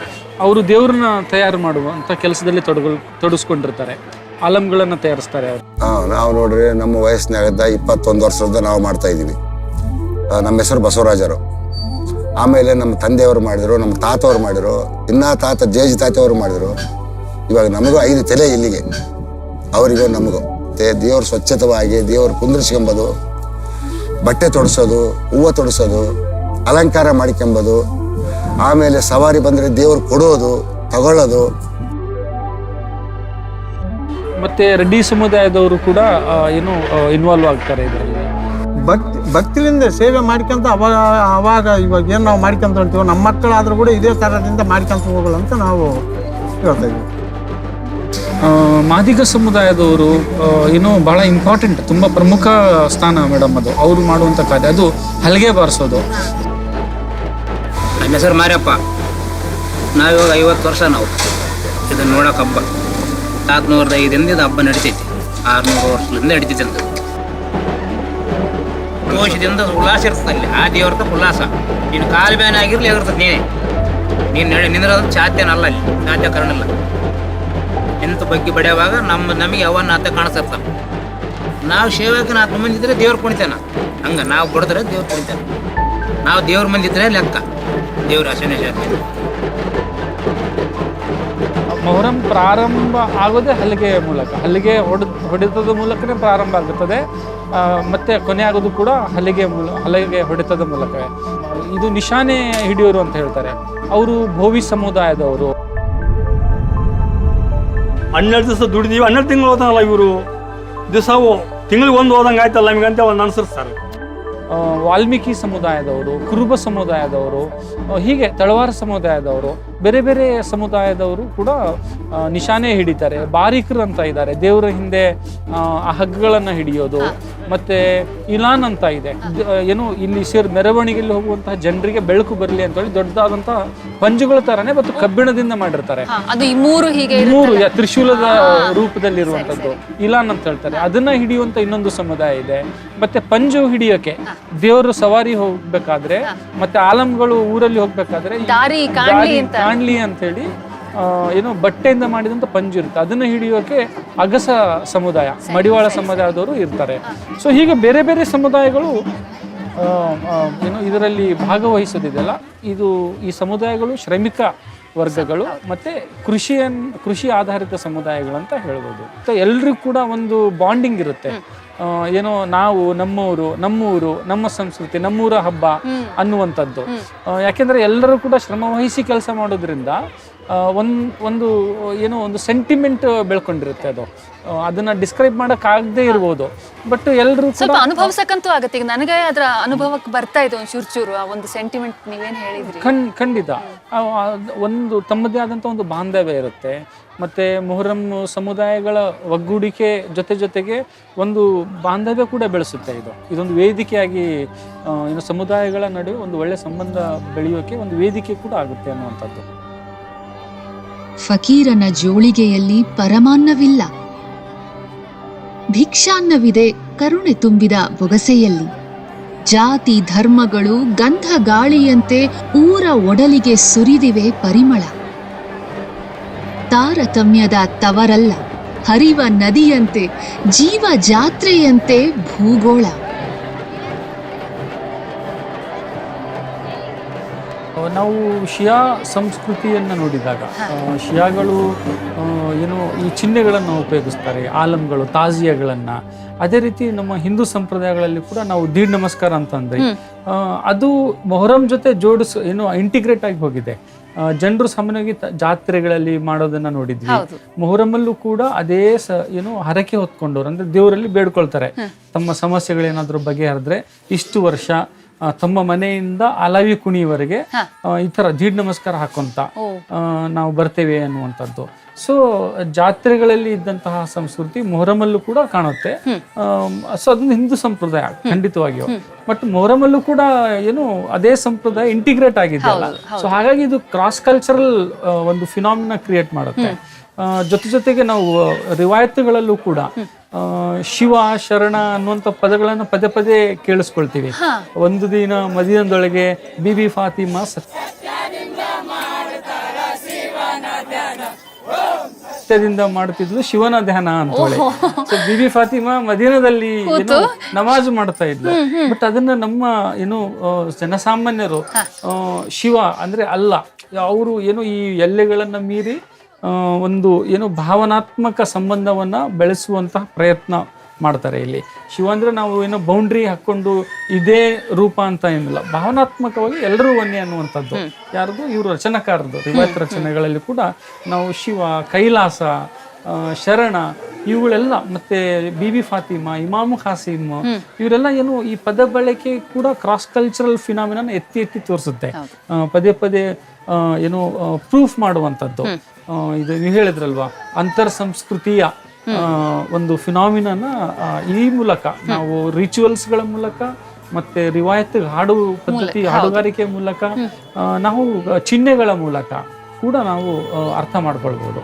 ಅವರು ದೇವ್ರನ್ನ ತಯಾರು ಮಾಡುವಂಥ ಕೆಲಸದಲ್ಲಿ ತೊಡಗಿಸ್ಕೊಂಡಿರ್ತಾರೆ, ಆಲಂಗಳನ್ನು ತಯಾರಿಸ್ತಾರೆ ಅವರು. ನಾವು ನೋಡ್ರಿ ನಮ್ಮ ವಯಸ್ಸಿನಾಗದ 21 ವರ್ಷದ ನಾವು ಮಾಡ್ತಾ ಇದ್ದೀವಿ. ನಮ್ಮ ಹೆಸರು ಬಸವರಾಜರು. ಆಮೇಲೆ ನಮ್ಮ ತಂದೆಯವರು ಮಾಡಿದ್ರು, ನಮ್ಮ ತಾತವ್ರು ಮಾಡಿದ್ರು, ಇನ್ನ ತಾತ ಜೇಜಿ ತಾತೆಯವರು ಮಾಡಿದ್ರು. ಇವಾಗ ನಮಗೂ 5 ತಲೆ ಇಲ್ಲಿಗೆ, ಅವರಿಗೂ ನಮಗೂ. ದೇವ್ರು ಸ್ವಚ್ಛತವಾಗಿ ದೇವ್ರು ಕುಂದ್ರಿಸ್ಕೊಂಬೋದು, ಬಟ್ಟೆ ತೊಡಿಸೋದು, ಹೂವು ತೊಡಿಸೋದು, ಅಲಂಕಾರ ಮಾಡಿಕೊಂಬೋದು. ಆಮೇಲೆ ಸವಾರಿ ಬಂದರೆ ದೇವ್ರು ಕೊಡೋದು, ತಗೊಳ್ಳೋದು. ಮತ್ತೆ ರೆಡ್ಡಿ ಸಮುದಾಯದವರು ಕೂಡ ಏನು ಇನ್ವಾಲ್ವ್ ಆಗ್ತಾರೆ ಇದರಲ್ಲಿ. ಭಕ್ತಿಲಿಂದ ಸೇವೆ ಮಾಡ್ಕೊಂತ ಅವಾಗ ಇವಾಗ ಏನು ನಾವು ಮಾಡ್ಕೊಂತ ಹೊಂತೀವೋ ನಮ್ಮ ಮಕ್ಕಳಾದ್ರೂ ಕೂಡ ಇದೇ ಥರದಿಂದ ಮಾಡ್ಕೊಂತ ಹೋಗಲ್ಲ ಅಂತ ನಾವು ಹೇಳ್ತಾ ಇದ್ದೀವಿ. ಮಾದಿಗ ಸಮುದಾಯದವರು ಏನು ಬಹಳ ಇಂಪಾರ್ಟೆಂಟ್, ತುಂಬಾ ಪ್ರಮುಖ ಸ್ಥಾನ ಮೇಡಮ್ ಅದು. ಅವರು ಮಾಡುವಂತ ಕಾರ್ಯ ಅದು ಹಲಗೆ ಬಾರಿಸೋದು. ನಮ್ಮ ಹೆಸರು ಮಾರ್ಯಪ್ಪ. ನಾವಿವಾಗ 50 ವರ್ಷ ನಾವು ಇದನ್ನು ನೋಡೋಕೆ ಹಬ್ಬ 405ರಿಂದ ಇದು ಹಬ್ಬ ನಡಿತೈತಿ. 600 ವರ್ಷದಿಂದ ನಡಿತೈತಿ ಅಂತ ಜೋಶದಿಂದ ಉಲ್ಲಾಸ ಇರ್ತದೆ ಅಲ್ಲಿ. ಆ ದೇವ್ರದ ಉಲ್ಲಾಸ. ನೀನು ಕಾಲು ಬ್ಯಾನ್ ಆಗಿರ್ಲಿ ಆಗಿರ್ತದೆ. ನೀನು ನಿಂದ್ರೋದು ಸಾಧ್ಯನಲ್ಲ, ಅಲ್ಲಿ ಸಾಧ್ಯ ಕಾರಣಲ್ಲ. ಎಂತ ಬಗ್ಗೆ ಬಡಿಯುವಾಗ ನಮಗೆ ಅವನ್ನ ಆತ ಕಾಣಿಸ್ತಿರ್ತಾನೆ. ನಾವು ಸೇವಕ 4 ಮಂದಿ ಇದ್ರೆ ದೇವ್ರು ಕುಣಿತಾನ. ಹಂಗೆ ನಾವು ಬಡಿದ್ರೆ ದೇವ್ರು ಕುಣಿತಾನೆ. ನಾವು ದೇವ್ರ ಮಂದಿ ಇದ್ರೆ ಲೆಕ್ಕ ದೇವ್ರ ಆಶನೆ ಜಾತಿ. ಮೊಹರಂ ಪ್ರಾರಂಭ ಆಗೋದೇ ಹಲಿಗೆಯ ಮೂಲಕ. ಹಲಿಗೆ ಹೊಡೆತದ ಮೂಲಕನೇ ಪ್ರಾರಂಭ ಆಗುತ್ತದೆ, ಮತ್ತೆ ಕೊನೆ ಆಗೋದು ಕೂಡ ಹಲಿಗೆ ಹೊಡೆತದ ಮೂಲಕವೇ. ಇದು ನಿಶಾನೆ ಹಿಡಿಯೋರು ಅಂತ ಹೇಳ್ತಾರೆ. ಅವರು ಭೋವಿ ಸಮುದಾಯದವರು. 12 ದಿವಸ ದುಡಿದೀವಿ, 12 ತಿಂಗಳು ಹೋದನಲ್ಲ ಇವರು. ದಿವಸ ತಿಂಗಳಿಗೆ 1 ಹೋದಂಗೆ ಆಯ್ತಲ್ಲ ನಮಗಂತೆ ಒಂದು ಅನ್ಸರ್ತಾರೆ. ವಾಲ್ಮೀಕಿ ಸಮುದಾಯದವರು, ಕುರುಬ ಸಮುದಾಯದವರು, ಹೀಗೆ ತಳವಾರ ಸಮುದಾಯದವರು, ಬೇರೆ ಬೇರೆ ಸಮುದಾಯದವರು ಕೂಡ ನಿಶಾನೆ ಹಿಡಿತಾರೆ. ಬಾರಿಕರು ಅಂತ ಇದ್ದಾರೆ, ದೇವರ ಹಿಂದೆ ಆ ಹಗ್ಗಗಳನ್ನು ಹಿಡಿಯೋದು. ಮತ್ತೆ ಇಲಾನ್ ಅಂತ ಇದೆ, ಏನು ಇಲ್ಲಿ ಮೆರವಣಿಗೆಯಲ್ಲಿ ಹೋಗುವಂತಹ ಜನರಿಗೆ ಬೆಳಕು ಬರಲಿ ಅಂತ ಹೇಳಿ ದೊಡ್ಡದಾದಂತಹ ಪಂಜುಗಳ ತರನೇ ಮತ್ತು ಕಬ್ಬಿಣದಿಂದ ಮಾಡಿರ್ತಾರೆ. ಅದು 3 ಹೀಗೆ 3 ತ್ರಿಶೂಲದ ರೂಪದಲ್ಲಿರುವಂತದ್ದು ಇಲಾನ್ ಅಂತ ಹೇಳ್ತಾರೆ. ಅದನ್ನ ಹಿಡಿಯುವಂತ ಇನ್ನೊಂದು ಸಮುದಾಯ ಇದೆ. ಮತ್ತೆ ಪಂಜು ಹಿಡಿಯೋಕೆ ದೇವರು ಸವಾರಿ ಹೋಗ್ಬೇಕಾದ್ರೆ ಮತ್ತೆ ಆಲಂಗಳು ಊರಲ್ಲಿ ಹೋಗ್ಬೇಕಾದ್ರೆ ದಾರಿ ಕಾಣ್ಲಿ ಅಂತ ಹೇಳಿ ಏನೋ ಬಟ್ಟೆಯಿಂದ ಮಾಡಿದಂತ ಪಂಜು ಇರುತ್ತೆ. ಅದನ್ನ ಹಿಡಿಯೋಕೆ ಅಗಸ ಸಮುದಾಯ, ಮಡಿವಾಳ ಸಮುದಾಯದವರು ಇರ್ತಾರೆ. ಸೊ ಹೀಗೆ ಬೇರೆ ಬೇರೆ ಸಮುದಾಯಗಳು ಏನು ಇದರಲ್ಲಿ ಭಾಗವಹಿಸೋದಿದೆಯಲ್ಲ. ಈ ಸಮುದಾಯಗಳು ಶ್ರಮಿಕ ವರ್ಗಗಳು ಮತ್ತೆ ಕೃಷಿ ಆಧಾರಿತ ಸಮುದಾಯಗಳು ಅಂತ ಹೇಳ್ಬೋದು. ಎಲ್ರಿಗೂ ಕೂಡ ಒಂದು ಬಾಂಡಿಂಗ್ ಇರುತ್ತೆ. ಏನೋ ನಾವು ನಮ್ಮೂರು, ನಮ್ಮ ಸಂಸ್ಕೃತಿ, ನಮ್ಮೂರ ಹಬ್ಬ ಅನ್ನುವಂಥದ್ದು. ಯಾಕೆಂದ್ರೆ ಎಲ್ಲರೂ ಕೂಡ ಶ್ರಮ ವಹಿಸಿ ಕೆಲಸ ಮಾಡೋದ್ರಿಂದ ಒಂದು ಏನೋ ಒಂದು ಸೆಂಟಿಮೆಂಟ್ ಬೆಳ್ಕೊಂಡಿರುತ್ತೆ. ಅದನ್ನ ಡಿಸ್ಕ್ರೈಬ್ ಮಾಡಕ್ ಆಗದೆ ಇರ್ಬೋದು, ಬಟ್ ಎಲ್ಲರೂ ಸ್ವಲ್ಪ ಅನುಭವಿಸಕ್ಕಂತೂ ಆಗತ್ತೆ. ಈಗ ನನಗೆ ಅದರ ಅನುಭವಕ್ಕೆ ಬರ್ತಾ ಇದೆ ಒಂದು ಚೂರು ಆ ಒಂದು ಸೆಂಟಿಮೆಂಟ್ ನೀವೇನ್ ಹೇಳಿದ್ರಿ. ಖಂಡಿತ ಒಂದು ತಮ್ಮದೇ ಆದಂತ ಒಂದು ಬಾಂಧವ್ಯ ಇರುತ್ತೆ. ಮತ್ತೆ ಮೊಹರಂ ಸಮುದಾಯಗಳ ಒಗ್ಗೂಡಿಕೆ ಜೊತೆಗೆ ಒಂದು ಬಾಂಧವ್ಯ ಕೂಡ ಬೆಳೆಸುತ್ತೆ. ಇದೊಂದು ವೇದಿಕೆಯಾಗಿ ಏನು ಸಮುದಾಯಗಳ ನಡುವೆ ಒಂದು ಒಳ್ಳೆ ಸಂಬಂಧ ಬೆಳೆಯೋಕೆ ಒಂದು ವೇದಿಕೆ ಕೂಡ ಆಗುತ್ತೆ ಅನ್ನುವಂಥದ್ದು. ಫಕೀರನ ಜೋಳಿಗೆಯಲ್ಲಿ ಪರಮಾನ್ನವಿಲ್ಲ, ಭಿಕ್ಷಾನ್ನವಿದೆ ಕರುಣೆ ತುಂಬಿದ ಬೊಗಸೆಯಲ್ಲಿ. ಜಾತಿ ಧರ್ಮಗಳು ಗಂಧ ಗಾಳಿಯಂತೆ ಊರ ಒಡಲಿಗೆ ಸುರಿದಿವೆ ಪರಿಮಳ. ತಾರತಮ್ಯದ ತವರಲ್ಲ, ಹರಿವ ನದಿಯಂತೆ, ಜೀವ ಜಾತ್ರೆಯಂತೆ ಭೂಗೋಳ. ನಾವು ಶಿಯಾ ಸಂಸ್ಕೃತಿಯನ್ನು ನೋಡಿದಾಗ ಶಿಯಾಗಳು ಏನು ಈ ಚಿಹ್ನೆಗಳನ್ನು ಉಪಯೋಗಿಸ್ತಾರೆ, ಆಲಂಗಳು, ತಾಜಿಯಾಗಳನ್ನು. ಅದೇ ರೀತಿ ನಮ್ಮ ಹಿಂದೂ ಸಂಪ್ರದಾಯಗಳಲ್ಲಿ ಕೂಡ ನಾವು ದೀಡ್ ನಮಸ್ಕಾರ ಅಂತಂದ್ರೆ ಅದು ಮೊಹರಂ ಜೊತೆ ಏನು ಇಂಟಿಗ್ರೇಟ್ ಆಗಿ ಹೋಗಿದೆ. ಜನರು ಸಾಮಾನ್ಯವಾಗಿ ಜಾತ್ರೆಗಳಲ್ಲಿ ಮಾಡೋದನ್ನ ನೋಡಿದ್ವಿ. ಮೊಹರಮಲ್ಲೂ ಕೂಡ ಅದೇ ಏನು ಹರಕೆ ಹೊತ್ಕೊಂಡವ್ರು ಅಂದ್ರೆ ದೇವರಲ್ಲಿ ಬೇಡ್ಕೊಳ್ತಾರೆ, ತಮ್ಮ ಸಮಸ್ಯೆಗಳೇನಾದ್ರೂ ಬಗೆಹರಿದ್ರೆ ಇಷ್ಟು ವರ್ಷ ತಮ್ಮ ಮನೆಯಿಂದ ಅಲವಿ ಕುಣಿಯವರೆಗೆ ಈ ತರ ದೀಡ್ ನಮಸ್ಕಾರ ಹಾಕೊಂತ ನಾವು ಬರ್ತೇವೆ ಅನ್ನುವಂಥದ್ದು. ಸೊ ಜಾತ್ರೆಗಳಲ್ಲಿ ಇದ್ದಂತಹ ಸಂಸ್ಕೃತಿ ಮೊಹರಮಲ್ಲೂ ಕೂಡ ಕಾಣುತ್ತೆ. ಸೊ ಅದೊಂದು ಹಿಂದೂ ಸಂಪ್ರದಾಯ ಖಂಡಿತವಾಗಿಯೂ. ಬಟ್ ಮೊಹರಮಲ್ಲೂ ಕೂಡ ಏನು ಅದೇ ಸಂಪ್ರದಾಯ ಇಂಟಿಗ್ರೇಟ್ ಆಗಿದೆ ಅಲ್ಲ. ಸೊ ಹಾಗಾಗಿ ಇದು ಕ್ರಾಸ್ ಕಲ್ಚರಲ್ ಒಂದು ಫಿನಾಮಿನಾ ಕ್ರಿಯೇಟ್ ಮಾಡುತ್ತೆ. ಜೊತೆಗೆ ನಾವು ರಿವಾಯತ್ತುಗಳಲ್ಲೂ ಕೂಡ ಶಿವ ಶರಣ ಅನ್ನುವಂಥ ಪದಗಳನ್ನು ಪದೇ ಕೇಳಿಸ್ಕೊಳ್ತೀವಿ. ಒಂದು ದಿನ ಮದೀನದೊಳಗೆ ಬಿಬಿ ಫಾತಿಮಾ ಸತ್ಯದಿಂದ ಮಾಡ್ತಿದ್ಲು ಶಿವನ ಧ್ಯಾನ ಅಂತ ಹೇಳಿ. ಸೊ ಬಿಬಿ ಫಾತಿಮಾ ಮದೀನದಲ್ಲಿ ನಮಾಜ್ ಮಾಡ್ತಾ ಇದ್ಲು. ಬಟ್ ಅದನ್ನ ನಮ್ಮ ಏನು ಜನಸಾಮಾನ್ಯರು ಶಿವ ಅಂದ್ರೆ ಅಲ್ಲ, ಅವರು ಏನು ಈ ಎಲ್ಲೆಗಳನ್ನ ಮೀರಿ ಒಂದು ಏನು ಭಾವನಾತ್ಮಕ ಸಂಬಂಧವನ್ನ ಬೆಳೆಸುವಂತಹ ಪ್ರಯತ್ನ ಮಾಡ್ತಾರೆ. ಇಲ್ಲಿ ಶಿವ ಅಂದ್ರೆ ನಾವು ಏನೋ ಬೌಂಡ್ರಿ ಹಾಕೊಂಡು ಇದೇ ರೂಪ ಅಂತ ಏನಿಲ್ಲ, ಭಾವನಾತ್ಮಕವಾಗಿ ಎಲ್ಲರೂ ಒಂದೇ ಅನ್ನುವಂಥದ್ದು. ಯಾರ್ದು ಇವರು ರಚನಾಕಾರರು ರಿವಾಯತ್ ರಚನೆಗಳಲ್ಲಿ ಕೂಡ ನಾವು ಶಿವ, ಕೈಲಾಸ, ಶರಣ ಇವುಗಳೆಲ್ಲ ಮತ್ತೆ ಬಿಬಿ ಫಾತಿಮಾ, ಇಮಾಮು ಖಾಸಿಮ್, ಇವರೆಲ್ಲ ಏನು ಈ ಪದ ಬಳಕೆ ಕೂಡ ಕ್ರಾಸ್ ಕಲ್ಚರಲ್ ಫಿನಾಮಿನನ್ ಎತ್ತಿ ಎತ್ತಿ ತೋರಿಸುತ್ತೆ. ಪದೇ ಪದೇ ಏನು ಪ್ರೂಫ್ ಮಾಡುವಂಥದ್ದು. ಇದು ನೀವು ಹೇಳಿದ್ರಲ್ವಾ, ಅಂತರ್ ಸಂಸ್ಕೃತಿಯ ಒಂದು ಫಿನಾಮಿನನ ಈ ಮೂಲಕ ನಾವು ರಿಚುವಲ್ಸ್ಗಳ ಮೂಲಕ ಮತ್ತೆ ರಿವಾಯತ್ ಹಾಡು ಪದ್ಧತಿ, ಹಾಡುಗಾರಿಕೆ ಮೂಲಕ, ನಾವು ಚಿಹ್ನೆಗಳ ಮೂಲಕ ಕೂಡ ನಾವು ಅರ್ಥ ಮಾಡ್ಕೊಳ್ಬಹುದು.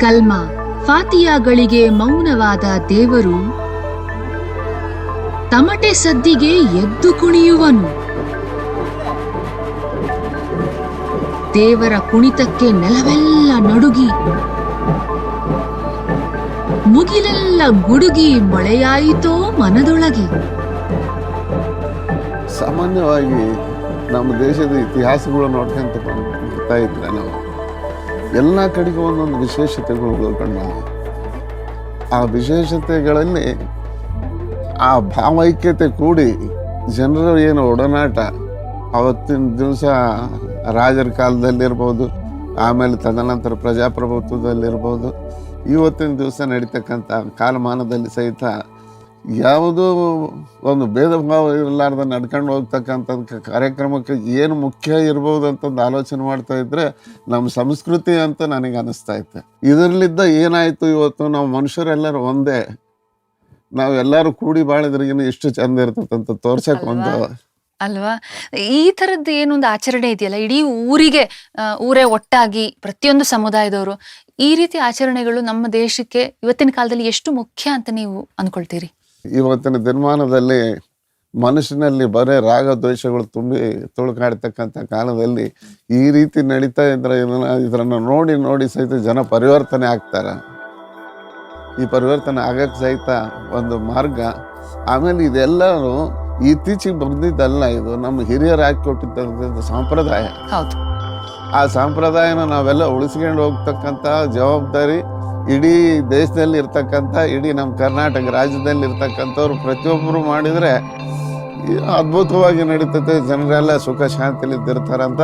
ಕಲ್ಮಾ ಫಾತಿಯಾಗಳಿಗೆ ಮೌನವಾದ ದೇವರು ತಮಟೆ ಸದ್ದಿಗೆ ಎದ್ದು ಕುಣಿಯುವನು. ದೇವರ ಕುಣಿತಕ್ಕೆ ನೆಲವೆಲ್ಲ ನಡುಗಿ ಮುಗಿಲೆಲ್ಲ ಗುಡುಗಿ ಮಳೆಯಾಯಿತೋ ಮನದೊಳಗೆ. ಸಾಮಾನ್ಯವಾಗಿ ನಮ್ಮ ದೇಶದ ಇತಿಹಾಸಗಳು ನೋಡ್ಕೊಂತ ಬರ್ತಾ ಇದ್ರೆ ನಾವು ಎಲ್ಲ ಕಡೆಗೂ ಒಂದೊಂದು ವಿಶೇಷತೆಗಳು ಕಂಡು ಆ ವಿಶೇಷತೆಗಳಲ್ಲಿ ಆ ಭಾವೈಕ್ಯತೆ ಕೂಡಿ ಜನರ ಏನು ಒಡನಾಟ ಅವತ್ತಿನ ದಿವಸ ರಾಜರ ಕಾಲದಲ್ಲಿರ್ಬೋದು, ಆಮೇಲೆ ತದನಂತರ ಪ್ರಜಾಪ್ರಭುತ್ವದಲ್ಲಿರ್ಬೋದು, ಇವತ್ತಿನ ದಿವಸ ನಡೀತಕ್ಕಂಥ ಕಾಲಮಾನದಲ್ಲಿ ಸಹಿತ ಯಾವುದೋ ಒಂದು ಭೇದ ಭಾವ ಇರಲಾರ್ದ ನಡ್ಕೊಂಡು ಹೋಗ್ತಕ್ಕಂಥದ್ದು ಕಾರ್ಯಕ್ರಮಕ್ಕೆ ಏನು ಮುಖ್ಯ ಇರ್ಬೋದು ಅಂತಂದು ಆಲೋಚನೆ ಮಾಡ್ತಾ ಇದ್ರೆ ನಮ್ಮ ಸಂಸ್ಕೃತಿ ಅಂತ ನನಗೆ ಅನಿಸ್ತಾ ಇತ್ತು. ಇದರಲ್ಲಿದ್ದ ಏನಾಯಿತು, ಇವತ್ತು ನಾವು ಮನುಷ್ಯರೆಲ್ಲರೂ ಒಂದೇ, ನಾವೆಲ್ಲರೂ ಕೂಡಿ ಬಾಳಿದ್ರಿಗಿನ ಎಷ್ಟು ಚಂದ ಇರ್ತದಂತ ತೋರ್ಸಕ್ಕೆ ಒಂದು ಅಲ್ವಾ? ಈ ಥರದ್ದು ಏನೊಂದು ಆಚರಣೆ ಇದೆಯಲ್ಲ, ಇಡೀ ಊರೇ ಒಟ್ಟಾಗಿ ಪ್ರತಿಯೊಂದು ಸಮುದಾಯದವರು ಈ ರೀತಿ ಆಚರಣೆಗಳು ನಮ್ಮ ದೇಶಕ್ಕೆ ಇವತ್ತಿನ ಕಾಲದಲ್ಲಿ ಎಷ್ಟು ಮುಖ್ಯ ಅಂತ ನೀವು ಅಂದ್ಕೊಳ್ತೀರಿ? ಇವತ್ತಿನ ದಿನಮಾನದಲ್ಲಿ ಮನುಷ್ಯನಲ್ಲಿ ಬರೇ ರಾಗ ದ್ವೇಷಗಳು ತುಂಬಿ ತುಳುಕಾಡ್ತಕ್ಕಂಥ ಕಾಲದಲ್ಲಿ ಈ ರೀತಿ ನಡೀತಾ ಇದ್ರೆ ಇದನ್ನು ನೋಡಿ ನೋಡಿ ಸಹಿತ ಜನ ಪರಿವರ್ತನೆ ಆಗ್ತಾರೆ. ಈ ಪರಿವರ್ತನೆ ಆಗಕ್ಕೆ ಸಹಿತ ಒಂದು ಮಾರ್ಗ. ಆಮೇಲೆ ಇದೆಲ್ಲರೂ ಇತ್ತೀಚೆಗೆ ಬಂದಿದ್ದಲ್ಲ, ಇದು ನಮ್ಮ ಹಿರಿಯರು ಹಾಕಿಕೊಟ್ಟಿದ್ದಂಥ ಸಂಪ್ರದಾಯ. ಆ ಸಂಪ್ರದಾಯನ ನಾವೆಲ್ಲ ಉಳಿಸ್ಕೊಂಡು ಹೋಗ್ತಕ್ಕಂಥ ಜವಾಬ್ದಾರಿ ಇಡೀ ದೇಶದಲ್ಲಿ ಇರ್ತಕ್ಕಂಥ, ಇಡೀ ನಮ್ಮ ಕರ್ನಾಟಕ ರಾಜ್ಯದಲ್ಲಿ ಇರ್ತಕ್ಕಂಥವ್ರು ಪ್ರತಿಯೊಬ್ಬರು ಮಾಡಿದರೆ ಅದ್ಭುತವಾಗಿ ನಡೀತದೆ, ಜನರೆಲ್ಲ ಸುಖ ಶಾಂತಿಲಿದ್ದಿರ್ತಾರಂತ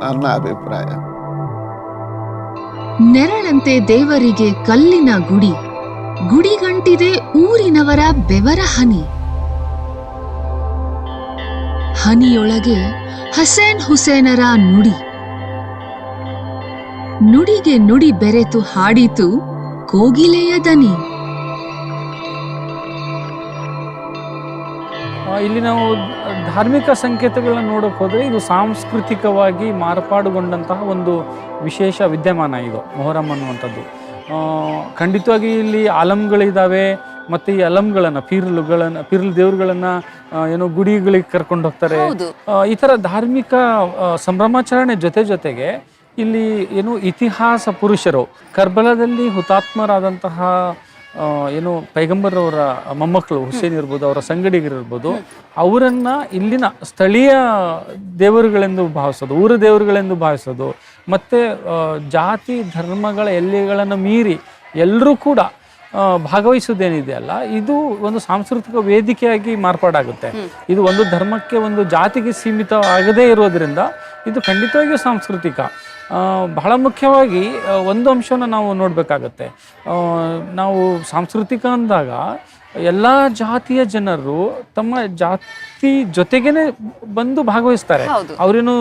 ನನ್ನ ಅಭಿಪ್ರಾಯ. ನೆರಳಂತೆ ದೇವರಿಗೆ ಕಲ್ಲಿನ ಗುಡಿ, ಗುಡಿಗಂಟಿದೆ ಊರಿನವರ ಬೆವರ ಹನಿ. ಹನಿಯೊಳಗೆ ಹಸೇನ್ ಹುಸೇನರ ನುಡಿ, ನುಡಿಗೆ ನುಡಿ ಬೆರೆತು ಹಾಡಿತು ಕೋಗಿಲೆಯ ದನಿ. ಇಲ್ಲಿ ನಾವು ಧಾರ್ಮಿಕ ಸಂಕೇತಗಳನ್ನ ನೋಡೋಕೆ ಹೋದರೆ ಇದು ಸಾಂಸ್ಕೃತಿಕವಾಗಿ ಮಾರ್ಪಾಡುಗೊಂಡಂತಹ ಒಂದು ವಿಶೇಷ ವಿದ್ಯಮಾನ ಇದು ಮೊಹರಂ ಅನ್ನುವಂಥದ್ದು. ಖಂಡಿತವಾಗಿ ಇಲ್ಲಿ ಆಲಂಗಳಿದ್ದಾವೆ, ಮತ್ತು ಈ ಅಲಂಗಳನ್ನು ಪೀರ್ಲ್ ದೇವರುಗಳನ್ನ ಏನೋ ಗುಡಿಗಳಿಗೆ ಕರ್ಕೊಂಡು ಹೋಗ್ತಾರೆ. ಈ ಥರ ಧಾರ್ಮಿಕ ಸಂಭ್ರಮಾಚರಣೆ ಜೊತೆಗೆ ಇಲ್ಲಿ ಏನು ಇತಿಹಾಸ ಪುರುಷರು ಕರ್ಬಲದಲ್ಲಿ ಹುತಾತ್ಮರಾದಂತಹ ಏನು ಪೈಗಂಬರ್ ಅವರ ಮೊಮ್ಮಕ್ಕಳು ಹುಸೇನ್ ಇರ್ಬೋದು, ಅವರ ಸಂಗಡಿಗರಿರ್ಬೋದು, ಅವರನ್ನ ಇಲ್ಲಿನ ಸ್ಥಳೀಯ ದೇವರುಗಳೆಂದು ಭಾವಿಸೋದು, ಊರ ದೇವರುಗಳೆಂದು ಭಾವಿಸೋದು, ಮತ್ತು ಜಾತಿ ಧರ್ಮಗಳ ಎಲ್ಲೆಗಳನ್ನು ಮೀರಿ ಎಲ್ಲರೂ ಕೂಡ ಭಾಗವಹಿಸೋದೇನಿದೆಯಲ್ಲ, ಇದು ಒಂದು ಸಾಂಸ್ಕೃತಿಕ ವೇದಿಕೆಯಾಗಿ ಮಾರ್ಪಾಡಾಗುತ್ತೆ. ಇದು ಒಂದು ಧರ್ಮಕ್ಕೆ, ಒಂದು ಜಾತಿಗೆ ಸೀಮಿತ ಆಗದೇ ಇರೋದ್ರಿಂದ ಇದು ಖಂಡಿತವಾಗಿಯೂ ಸಾಂಸ್ಕೃತಿಕ. ಬಹಳ ಮುಖ್ಯವಾಗಿ ಒಂದು ಅಂಶವನ್ನು ನಾವು ನೋಡಬೇಕಾಗತ್ತೆ. ನಾವು ಸಾಂಸ್ಕೃತಿಕ ಅಂದಾಗ ಎಲ್ಲ ಜಾತಿಯ ಜನರು ತಮ್ಮ ಜಾತಿ ಜೊತೆಗೇನೆ ಬಂದು ಭಾಗವಹಿಸ್ತಾರೆ. ಅವರೇನು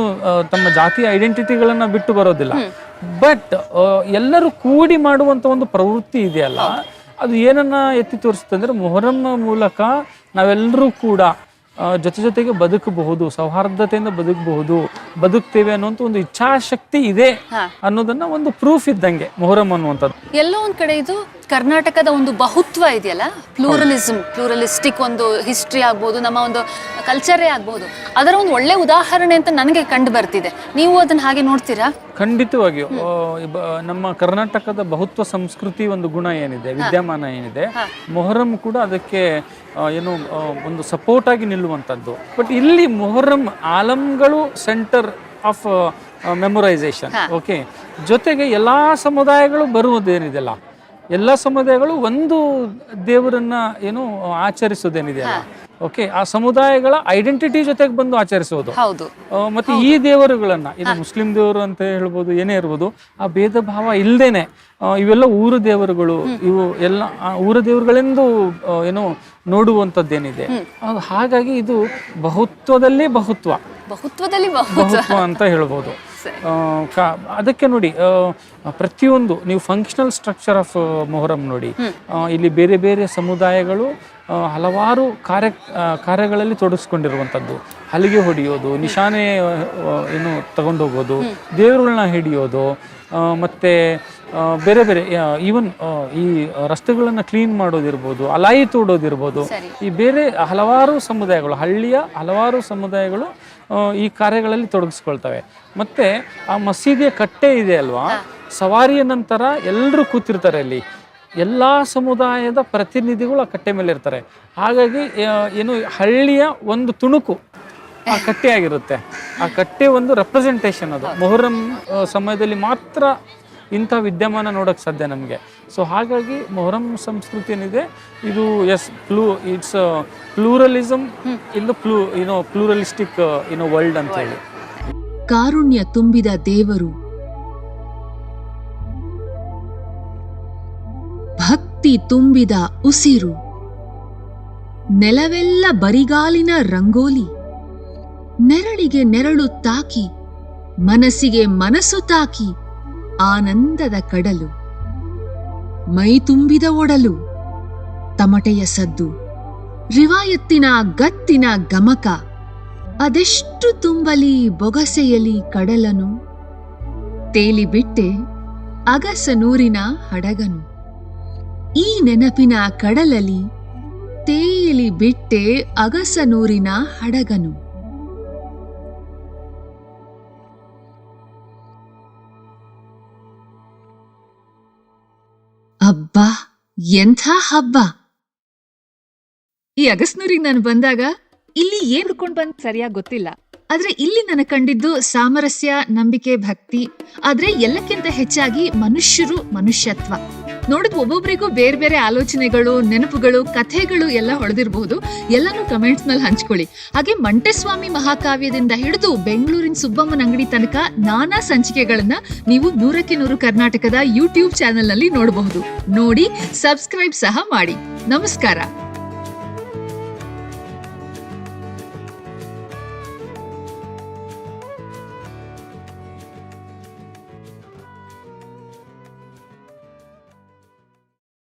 ತಮ್ಮ ಜಾತಿಯ ಐಡೆಂಟಿಟಿಗಳನ್ನ ಬಿಟ್ಟು ಬರೋದಿಲ್ಲ. ಬಟ್ ಎಲ್ಲರೂ ಕೂಡಿ ಮಾಡುವಂತ ಒಂದು ಪ್ರವೃತ್ತಿ ಇದೆಯಲ್ಲ, ಅದು ಏನನ್ನ ಎತ್ತಿ ತೋರಿಸುತ್ತೆ ಅಂದ್ರೆ ಮೊಹರಂ ಮೂಲಕ ನಾವೆಲ್ಲರೂ ಕೂಡ ಜೊತೆಗೆ ಬದುಕಬಹುದು, ಸೌಹಾರ್ದತೆಯಿಂದ ಬದುಕ್ತೇವೆ ಅನ್ನುವಂಥ ಒಂದು ಇಚ್ಛಾಶಕ್ತಿ ಇದೆ ಅನ್ನೋದನ್ನ ಒಂದು ಪ್ರೂಫ್ ಇದ್ದಂಗೆ ಮೊಹರಂ ಅನ್ನುವಂಥದ್ದು. ಎಲ್ಲೋ ಒಂದ್ ಕಡೆ ಇದು ಕರ್ನಾಟಕದ ಒಂದು ಬಹುತ್ವ ಇದೆಯಲ್ಲ, ಪ್ಲೂರಲಿಸ್ಟಿಕ್ ಒಂದು ಹಿಸ್ಟ್ರಿ ಆಗ್ಬೋದು, ನಮ್ಮ ಒಂದು ಕಲ್ಚರೇ ಆಗ್ಬೋದು, ಅದರ ಒಂದು ಒಳ್ಳೆ ಉದಾಹರಣೆ ಅಂತ ನನಗೆ ಕಂಡು ಬರ್ತಿದೆ. ನೀವು ಅದನ್ನ ಹಾಗೆ ನೋಡ್ತೀರಾ? ಖಂಡಿತವಾಗಿಯೂ ನಮ್ಮ ಕರ್ನಾಟಕದ ಬಹುತ್ವ ಸಂಸ್ಕೃತಿ ಒಂದು ಗುಣ ಏನಿದೆ, ವಿದ್ಯಮಾನ ಏನಿದೆ, ಮೊಹರಂ ಕೂಡ ಅದಕ್ಕೆ ಏನು ಒಂದು ಸಪೋರ್ಟ್ ಆಗಿ ನಿಲ್ಲುವಂಥದ್ದು. ಬಟ್ ಇಲ್ಲಿ ಮೊಹರಂ ಆಲಂಗಳು ಸೆಂಟರ್ ಆಫ್ ಮೆಮೊರೈಸೇಷನ್. ಓಕೆ, ಜೊತೆಗೆ ಎಲ್ಲಾ ಸಮುದಾಯಗಳು ಬರುವುದೇನಿದೆಯಲ್ಲ, ಎಲ್ಲ ಸಮುದಾಯಗಳು ಒಂದು ದೇವರನ್ನ ಏನು ಆಚರಿಸೋದೇನಿದೆಯಲ್ಲ, ಓಕೆ, ಆ ಸಮುದಾಯಗಳ ಐಡೆಂಟಿಟಿ ಜೊತೆಗೆ ಬಂದು ಆಚರಿಸೋದು. ಹೌದು. ಮತ್ತೆ ಈ ದೇವರುಗಳನ್ನ, ಇದು ಮುಸ್ಲಿಂ ದೇವರು ಅಂತ ಹೇಳ್ಬೋದು, ಏನೇ ಇರ್ಬೋದು, ಆ ಭೇದ ಭಾವ ಇಲ್ದೇನೆ ಇವೆಲ್ಲ ಊರ ದೇವರುಗಳು, ಇವು ಎಲ್ಲ ಊರ ದೇವರುಗಳೆಂದು ಏನೋ ನೋಡುವಂಥದ್ದೇನಿದೆ. ಹಾಗಾಗಿ ಇದು ಬಹುತ್ವದಲ್ಲಿ ಬಹುತ್ವ ಅಂತ ಹೇಳ್ಬೋದು. ಅದಕ್ಕೆ ನೋಡಿ, ಪ್ರತಿಯೊಂದು ನೀವು ಫಂಕ್ಷನಲ್ ಸ್ಟ್ರಕ್ಚರ್ ಆಫ್ ಮೊಹರಂ ನೋಡಿ, ಇಲ್ಲಿ ಬೇರೆ ಬೇರೆ ಸಮುದಾಯಗಳು ಹಲವಾರು ಕಾರ್ಯಗಳಲ್ಲಿ ತೊಡಗಿಸ್ಕೊಂಡಿರುವಂಥದ್ದು. ಹಲಿಗೆ ಹೊಡೆಯೋದು, ನಿಶಾನೆ ಏನು ತಗೊಂಡೋಗೋದು, ದೇವರುಗಳನ್ನ ಹಿಡಿಯೋದು, ಮತ್ತು ಬೇರೆ ಬೇರೆ ಈವನ್ ಈ ರಸ್ತೆಗಳನ್ನು ಕ್ಲೀನ್ ಮಾಡೋದಿರ್ಬೋದು, ಅಲಾಯಿ ತೋಡೋದಿರ್ಬೋದು, ಈ ಬೇರೆ ಹಲವಾರು ಸಮುದಾಯಗಳು, ಹಳ್ಳಿಯ ಹಲವಾರು ಸಮುದಾಯಗಳು ಈ ಕಾರ್ಯಗಳಲ್ಲಿ ತೊಡಗಿಸ್ಕೊಳ್ತವೆ. ಮತ್ತು ಆ ಮಸೀದಿಯ ಕಟ್ಟೆ ಇದೆ ಅಲ್ವಾ, ಸವಾರಿಯ ನಂತರ ಎಲ್ಲರೂ ಕೂತಿರ್ತಾರೆ ಅಲ್ಲಿ, ಎಲ್ಲ ಸಮುದಾಯದ ಪ್ರತಿನಿಧಿಗಳು ಆ ಕಟ್ಟೆ ಮೇಲೆ ಇರ್ತಾರೆ. ಹಾಗಾಗಿ ಏನು ಹಳ್ಳಿಯ ಒಂದು ತುಣುಕು ಆ ಕಟ್ಟೆ ಆಗಿರುತ್ತೆ. ಆ ಕಟ್ಟೆ ಒಂದು ರೆಪ್ರೆಸೆಂಟೇಷನ್. ಅದು ಮೊಹರಂ ಸಮಯದಲ್ಲಿ ಮಾತ್ರ ಇಂಥ ವಿದ್ಯಮಾನ ನೋಡೋಕ್ಕೆ ಸಾಧ್ಯ ನಮಗೆ. ಸೊ ಹಾಗಾಗಿ ಮೊಹರಂ ಸಂಸ್ಕೃತಿ ಏನಿದೆ ಇದು it's pluralism in the pluralistic world ಅಂತ ಹೇಳಿ. ಕಾರುಣ್ಯ ತುಂಬಿದ ದೇವರು, ಭಕ್ತಿ ತುಂಬಿದ ಉಸಿರು, ನೆಲವೆಲ್ಲ ಬರಿಗಾಲಿನ ರಂಗೋಲಿ, ನೆರಳಿಗೆ ನೆರಳು ತಾಕಿ, ಮನಸ್ಸಿಗೆ ಮನಸ್ಸು ತಾಕಿ, ಆನಂದದ ಕಡಲು, ಮೈ ತುಂಬಿದ ಒಡಲು, ತಮಟೆಯ ಸದ್ದು, ರಿವಾಯತ್ತಿನ ಗತ್ತಿನ ಗಮಕ, ಅದೆಷ್ಟು ತುಂಬಲಿ ಬೊಗಸೆಯಲಿ ಕಡಲನು, ತೇಲಿಬಿಟ್ಟೆ ಅಗಸನೂರಿನ ಹಡಗನು, ಈ ನೆನಪಿನ ಕಡಲಲಿ ತೇಲಿ ಬಿಟ್ಟೆ ಅಗಸನೂರಿನ ಹಡಗನು. ಅಬ್ಬಾ, ಎಂಥ ಹಬ್ಬ! ಈ ಅಗಸ್ನೂರಿಗೆ ನಾನು ಬಂದಾಗ ಇಲ್ಲಿ ಏನ್ ಹುಡ್ಕೊಂಡ್ ಬಂದ್ ಸರಿಯಾಗಿ ಗೊತ್ತಿಲ್ಲ, ಆದ್ರೆ ಇಲ್ಲಿ ನನಗೆ ಕಂಡಿದ್ದು ಸಾಮರಸ್ಯ, ನಂಬಿಕೆ, ಭಕ್ತಿ, ಆದ್ರೆ ಎಲ್ಲಕ್ಕಿಂತ ಹೆಚ್ಚಾಗಿ ಮನುಷ್ಯರು, ಮನುಷ್ಯತ್ವ. ನೋಡಿದ್ ಒಬ್ಬೊಬ್ರಿಗೂ ಬೇರೆ ಬೇರೆ ಆಲೋಚನೆಗಳು, ನೆನಪುಗಳು, ಕಥೆಗಳು ಎಲ್ಲ ಹೊಳೆದಿರಬಹುದು. ಎಲ್ಲಾನು ಕಮೆಂಟ್ಸ್ ನಲ್ಲಿ ಹಂಚ್ಕೊಳ್ಳಿ. ಹಾಗೆ ಮಂಟೆಸ್ವಾಮಿ ಮಹಾಕಾವ್ಯದಿಂದ ಹಿಡಿದು ಬೆಂಗಳೂರಿನ ಸುಬ್ಬಮ್ಮನ ಅಂಗಡಿ ತನಕ ನಾನಾ ಸಂಚಿಕೆಗಳನ್ನ ನೀವು 100ಕ್ಕೆ 100 ಕರ್ನಾಟಕದ ಯೂಟ್ಯೂಬ್ ಚಾನೆಲ್ ನಲ್ಲಿ ನೋಡಬಹುದು. ನೋಡಿ, ಸಬ್ಸ್ಕ್ರೈಬ್ ಸಹ ಮಾಡಿ. ನಮಸ್ಕಾರ.